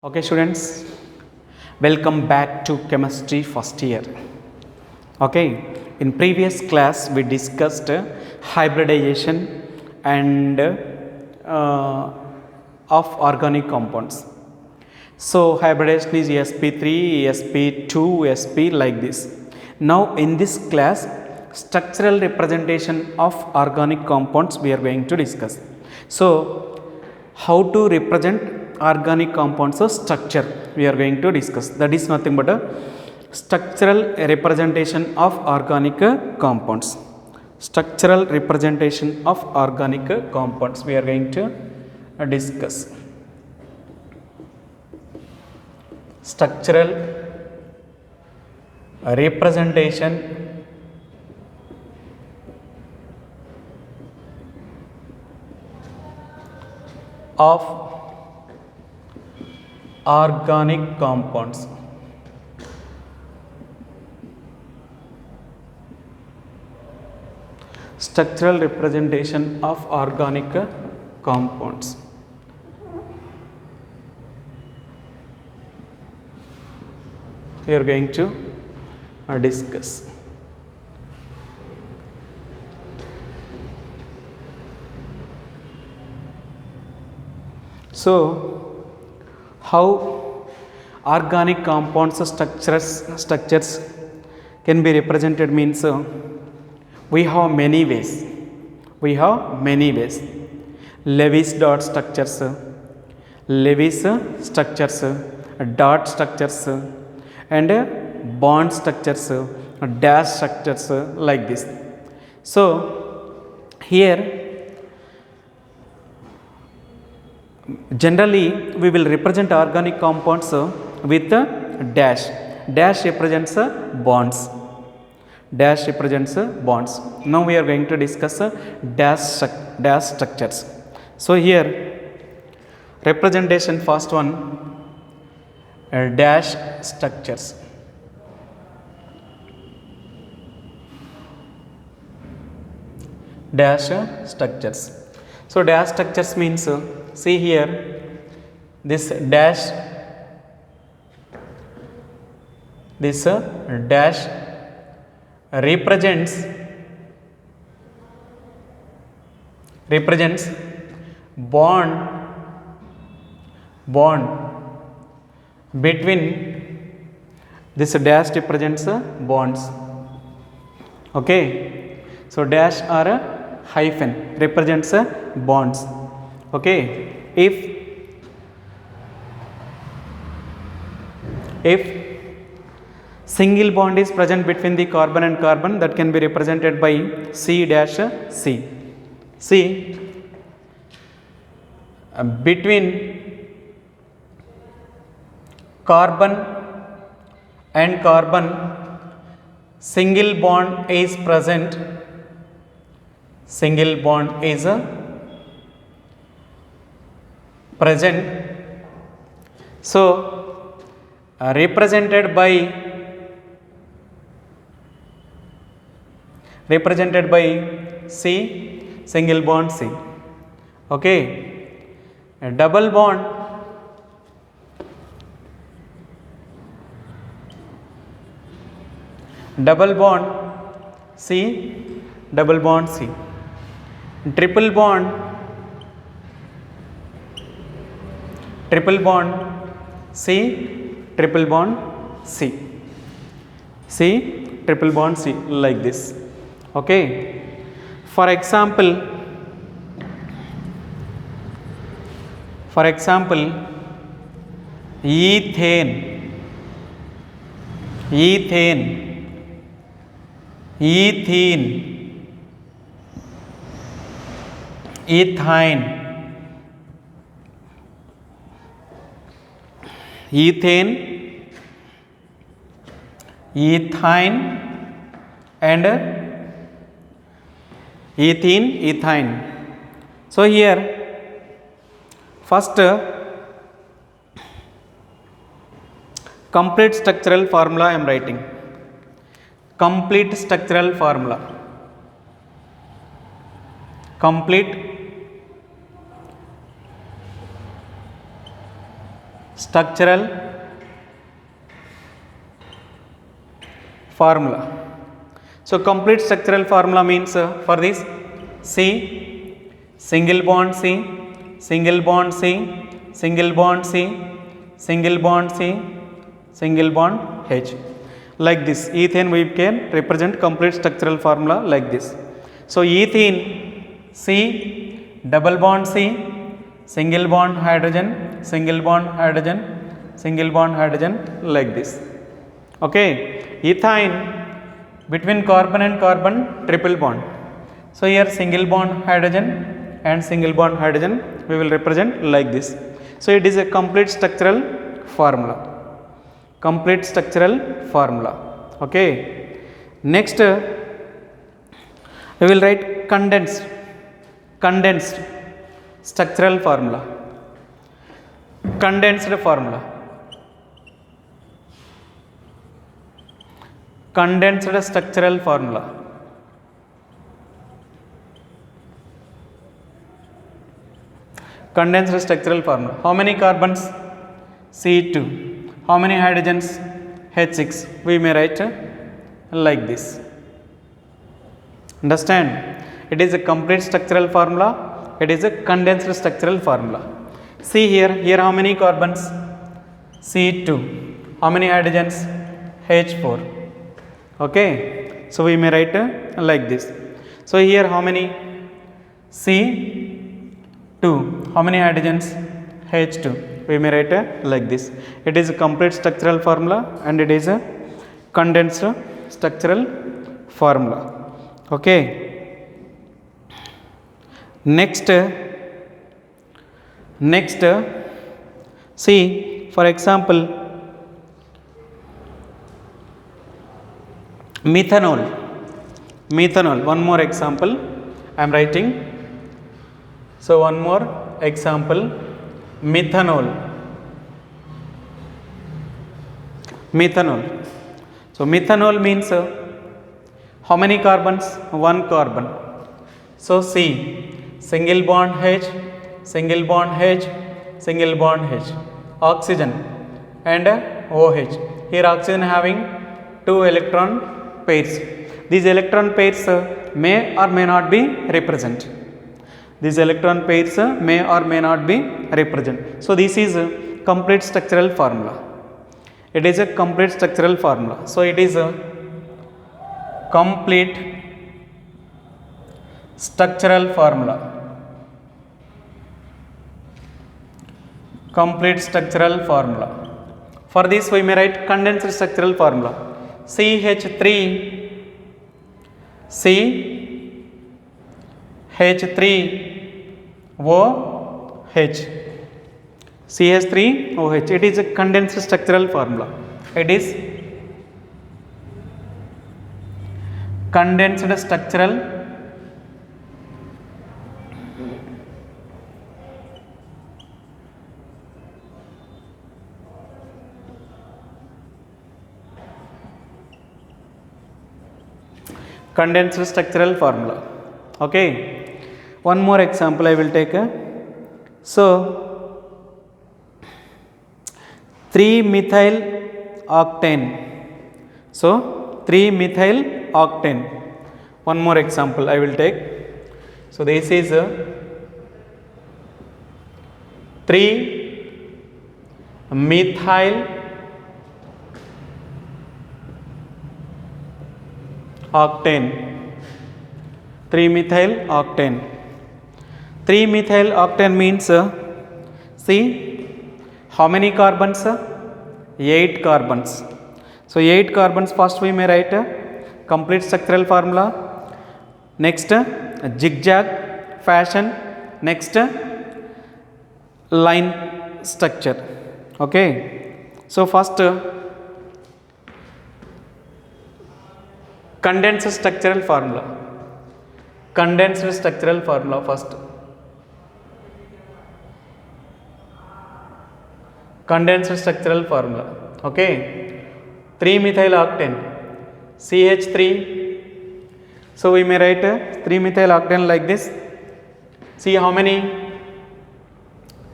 Okay, students, welcome back to chemistry first year. Okay, in previous class we discussed hybridization and of organic compounds. So hybridization is sp3, sp2, sp like this. Now in this class, structural representation of organic compounds we are going to discuss. So how to represent organic compounds of structure we are going to discuss. That is nothing but a structural representation of organic compounds. Structural representation of organic compounds we are going to discuss. Structural representation of organic compounds. Structural representation of organic compounds. We are going to discuss. So how organic compounds structures can be represented means we have many ways. Lewis dot structures, Lewis structures, dot structures, and bond structures, dash structures like this. So here generally we will represent organic compounds with a dash. Dash represents bonds. Dash represents bonds. Now we are going to discuss dash structures. So here representation first one, dash structures. Dash structures. So dash structures means see here this dash represents bond between, this dash represents bonds. Okay, so dash or a hyphen represents bonds. Okay, if single bond is present between the carbon and carbon, that can be represented by C dash C. See, between carbon and carbon single bond is present. Single bond is present. So represented by C, single bond C. Okay, a double bond C, double bond C. Triple bond C, triple bond C. C, triple bond C like this. Okay, for example ethane, ethene, ethyne, ethane, ethyne and ethine. So here first complete structural formula I am writing. Complete structural formula. Complete structural formula. So complete structural formula means for this C, single bond C, single bond C, single bond C, single bond C, single bond H. Like this, ethane we can represent complete structural formula like this. So ethene C, double bond C, single bond hydrogen, single bond hydrogen, single bond hydrogen, like this. Okay, ethine between carbon and carbon triple bond. So here single bond hydrogen and single bond hydrogen we will represent like this. So it is a complete structural formula. Complete structural formula. Okay. Next we will write condensed structural formula. Condensed formula. Condensed structural formula. Condensed structural formula. How many carbons? C2. How many hydrogens? H6. We may write like this. Understand? It is a complete structural formula. It is a condensed structural formula. See here how many carbons? C2. How many hydrogens? H4. Okay. So we may write like this. So here how many? C2. How many hydrogens? H2. We may write like this. It is a complete structural formula and it is a condensed structural formula. Okay. Next, see for example methanol. One more example I am writing. So one more example, methanol. So methanol means how many carbons? One carbon. So C, single bond H, single bond H, single bond H. Oxygen and OH. Here oxygen having 2 electron pairs. These electron pairs may or may not be represented. These electron pairs may or may not be represented. So this is a complete structural formula. It is a complete structural formula. So it is a complete structural formula. Complete structural formula. For this we may write condensed structural formula. CH3OH. CH3OH. It is a condensed structural formula. It is condensed structural formula. Okay. One more example I will take. So 3-methyl octane. So 3-methyl octane. One more example I will take. So this is 3-methyl octane. 3-methyl octane. 3-methyl octane means see how many carbons? 8 carbons. So 8 carbons. First we may write complete structural formula. Next zigzag fashion. Next line structure. Okay. So first condensed structural formula. Condensed structural formula first. Condensed structural formula. Okay. 3-methyl octane. CH3. So we may write 3-methyl octane like this. See how many?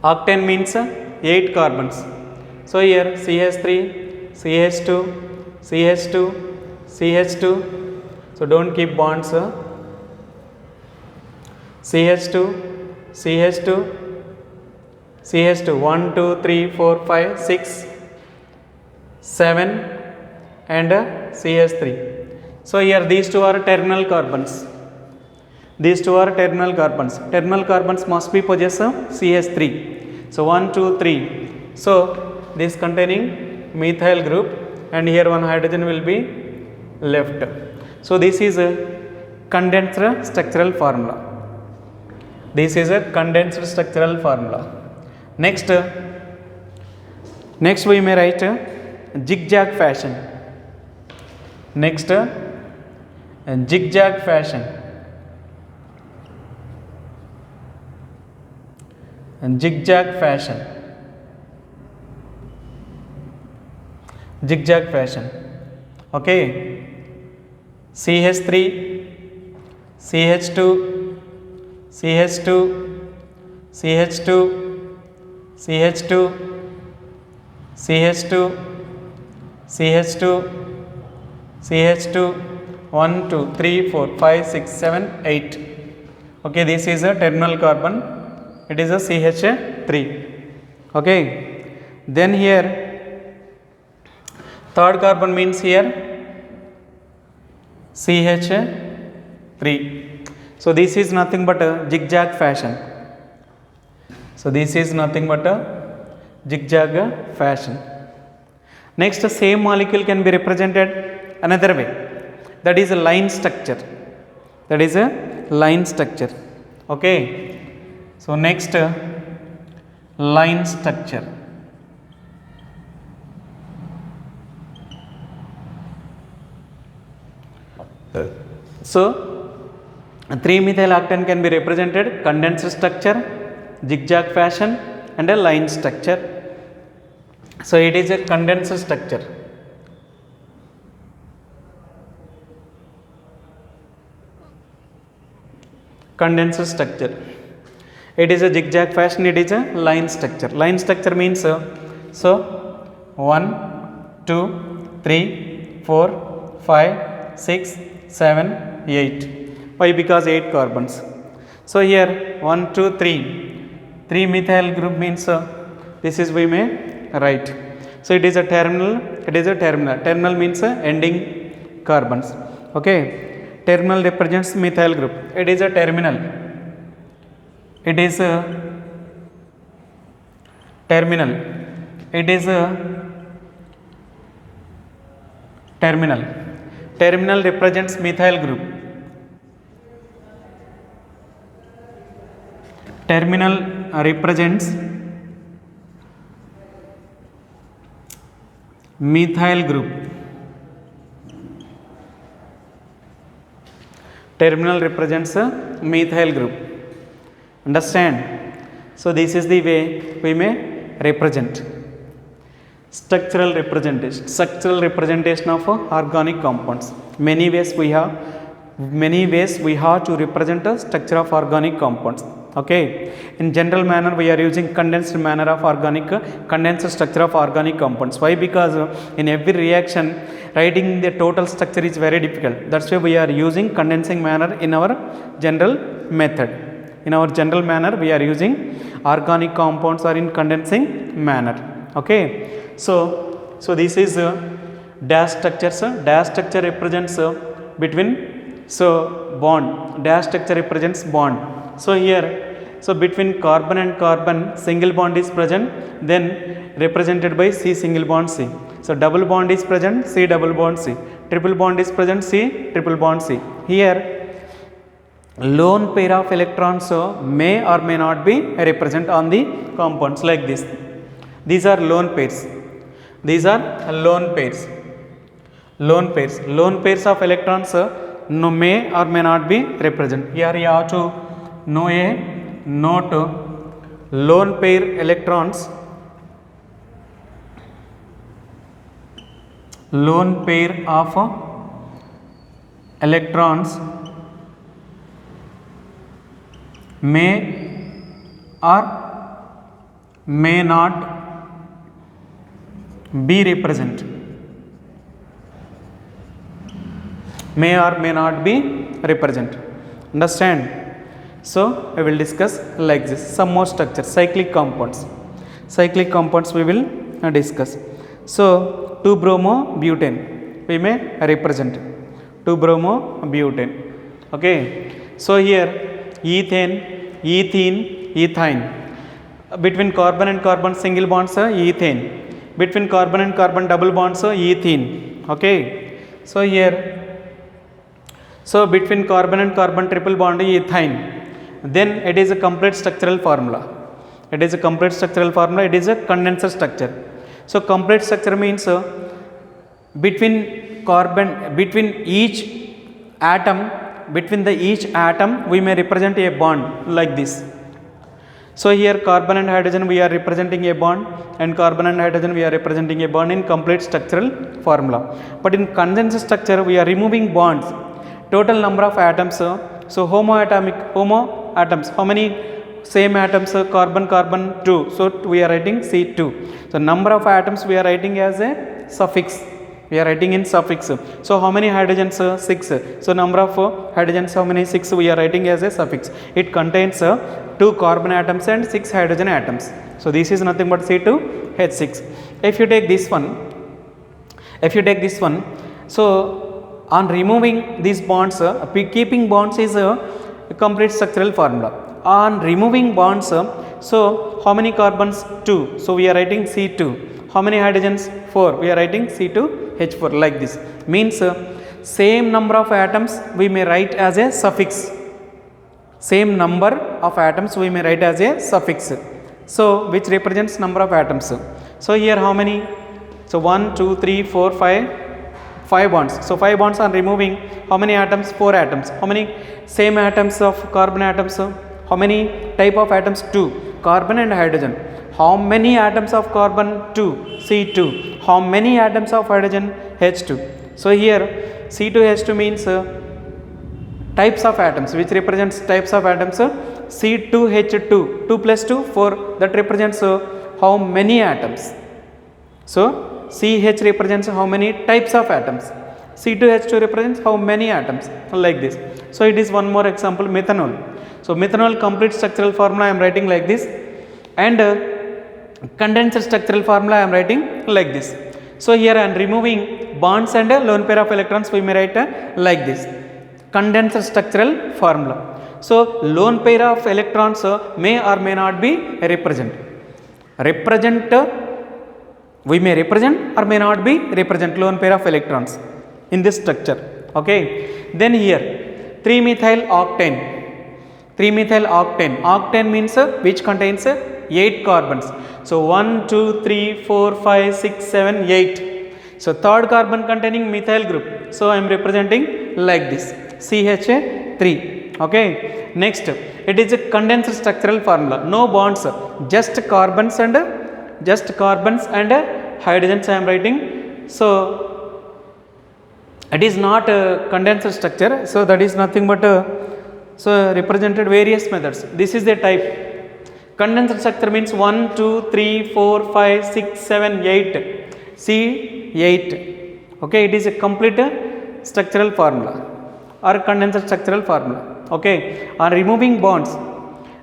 Octane means 8 carbons. So here CH3, CH2, CH2, CH2. So don't keep bonds. CH2, CH2, CH2, 1, 2, 3, 4, 5, 6, 7 and CH3. So here these two are terminal carbons. These two are terminal carbons. Terminal carbons must be possess CH3. So 1, 2, 3. So this containing methyl group and here one hydrogen will be left. So this is a condensed structural formula. This is a condensed structural formula. Next we may write zigzag fashion. Next zigzag fashion. Zigzag fashion. Zigzag fashion. Okay. CH3, CH2, CH2, CH2, CH2, CH2, CH2, CH2, 1, 2, 3, 4, 5, 6, 7, 8. Okay, this is a terminal carbon. It is a CH3. Okay. Then here third carbon means here CH3. So this is nothing but a zigzag fashion. So this is nothing but a zigzag fashion. Next, same molecule can be represented another way. That is a line structure. That is a line structure. Okay. So next, line structure. So 3-methyl octane can be represented condensed structure, zigzag fashion and a line structure. So it is a condensed structure. Condensed structure. It is a zigzag fashion, it is a line structure. Line structure means so 1, 2, 3, 4, 5, 6, 7, 8. Why? Because 8 carbons. So here 1, 2, 3. 3-methyl group means this is we may write. So it is a terminal. It is a terminal. Terminal means ending carbons. Okay. Terminal represents methyl group. It is a terminal. It is a terminal. It is a terminal. Terminal represents methyl group. Terminal represents methyl group. Terminal represents a methyl group. Understand? So this is the way we may represent. Structural representation. Structural representation of organic compounds. Many ways we have to represent the structure of organic compounds. Okay. In general manner we are using condensed structure of organic compounds. Why? Because in every reaction writing the total structure is very difficult. That's why we are using condensing manner in our general method. In our general manner we are using organic compounds are in condensing manner. Okay. So this is dash structures. Dash structure represents between bond. Dash structure represents bond. So here between carbon and carbon single bond is present, then represented by C single bond C. So double bond is present, C double bond C. Triple bond is present, C triple bond C. Here lone pair of electrons may or may not be represent on the compounds like this. These are lone pairs. These are lone pairs. Lone pairs. Lone pairs of electrons may or may not be represent. Here you have to know a note. Lone pair electrons. Lone pair of electrons may or may not be represent, may or may not be represent. Understand? So I will discuss like this. Some more structures, cyclic compounds. Cyclic compounds we will discuss. So 2-bromo-butane we may represent 2-bromo-butane. Okay. So here ethane, ethene, ethine. Between carbon and carbon single bonds ethane. Between carbon and carbon double bonds ethene. Okay. So here, so between carbon and carbon triple bond ethine. Then it is a complete structural formula. It is a complete structural formula. It is a condenser structure. So complete structure means between carbon, between each atom, between the each atom we may represent a bond like this. So here carbon and hydrogen we are representing a bond, and carbon and hydrogen we are representing a bond in complete structural formula. But in condenser structure we are removing bonds. Total number of atoms, so homo atoms, how many same atoms, carbon carbon 2, so we are writing C2. So number of atoms we are writing as a suffix, we are writing in suffix. So how many hydrogens? 6. So number of hydrogens, how many? 6, we are writing as a suffix. It contains 2 carbon atoms and 6 hydrogen atoms. So this is nothing but C2H6. If you take this one, so on removing these bonds, keeping bonds is a complete structural formula. On removing bonds, so how many carbons? 2. So we are writing C2. How many hydrogens? 4. We are writing C2H4 like this. Means same number of atoms we may write as a suffix. Same number of atoms we may write as a suffix. So which represents number of atoms. So here how many? So 1, 2, 3, 4, 5 bonds. So 5 bonds on removing, how many atoms? 4 atoms. How many same atoms of carbon atoms? How many type of atoms? 2. Carbon and hydrogen. How many atoms of carbon? 2. C2. How many atoms of hydrogen? H2. So here C2H2 means types of atoms, which represents types of atoms. C2H2, 2 plus 2, 4, that represents how many atoms. So CH represents how many types of atoms. C2H2 represents how many atoms, like this. So it is one more example, methanol. So methanol complete structural formula I am writing like this, and condenser structural formula I am writing like this. So here I am removing bonds and lone pair of electrons, we may write like this. Condenser structural formula. So lone pair of electrons may or may not be represent. We may represent or may not be represent lone pair of electrons in this structure. Okay. Then here 3-methyl octane. 3-methyl octane. Octane means which contains 8 carbons. So 1, 2, 3, 4, 5, 6, 7, 8. So third carbon containing methyl group. So I am representing like this, CH3. Okay. Next, it is a condenser structural formula. No bonds, just carbons and hydrogens I am writing. So it is not a condenser structure. So that is nothing but so represented various methods. This is the type. Condenser structure means 1, 2, 3, 4, 5, 6, 7, 8. C8. Okay, it is a complete structural formula or condenser structural formula. Okay, on removing bonds,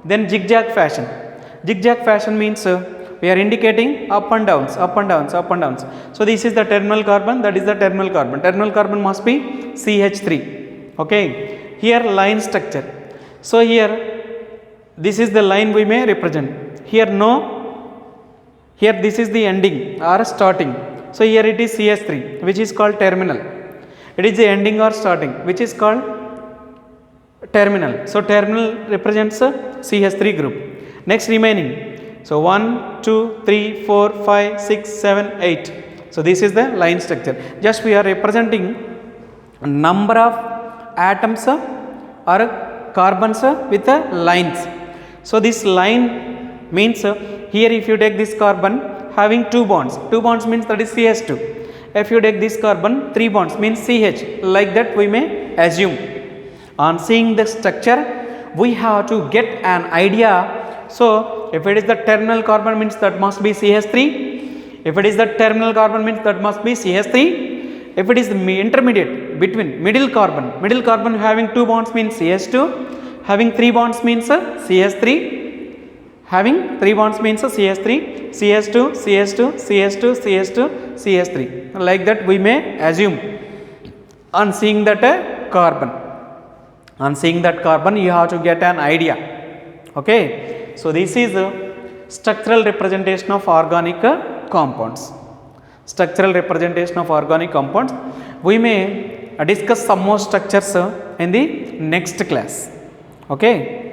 then zigzag fashion. Zigzag fashion means we are indicating up and downs, up and downs, up and downs. So this is the terminal carbon, that is the terminal carbon. Terminal carbon must be CH3. Okay, here line structure. So here this is the line we may represent. Here no, here this is the ending or starting. So here it is CH3, which is called terminal. It is the ending or starting, which is called terminal. So terminal represents a CH3 group. Next remaining. So 1, 2, 3, 4, 5, 6, 7, 8. So this is the line structure. Just we are representing number of atoms or carbons with lines. So this line means here if you take this carbon having 2 bonds. 2 bonds means that is CH2. If you take this carbon, 3 bonds means CH. Like that we may assume. On seeing the structure, we have to get an idea. So if it is the terminal carbon means that must be CH3. If it is the terminal carbon means that must be CH3. If it is the intermediate between middle carbon having 2 bonds means CH2, having 3 bonds means CH3, having 3 bonds means CH3, CH2, CH2, CH2, CH2, CH3. Like that we may assume on seeing that carbon. On seeing that carbon you have to get an idea. Okay. So this is structural representation of organic compounds. Structural representation of organic compounds. We may discuss some more structures in the next class. Okay.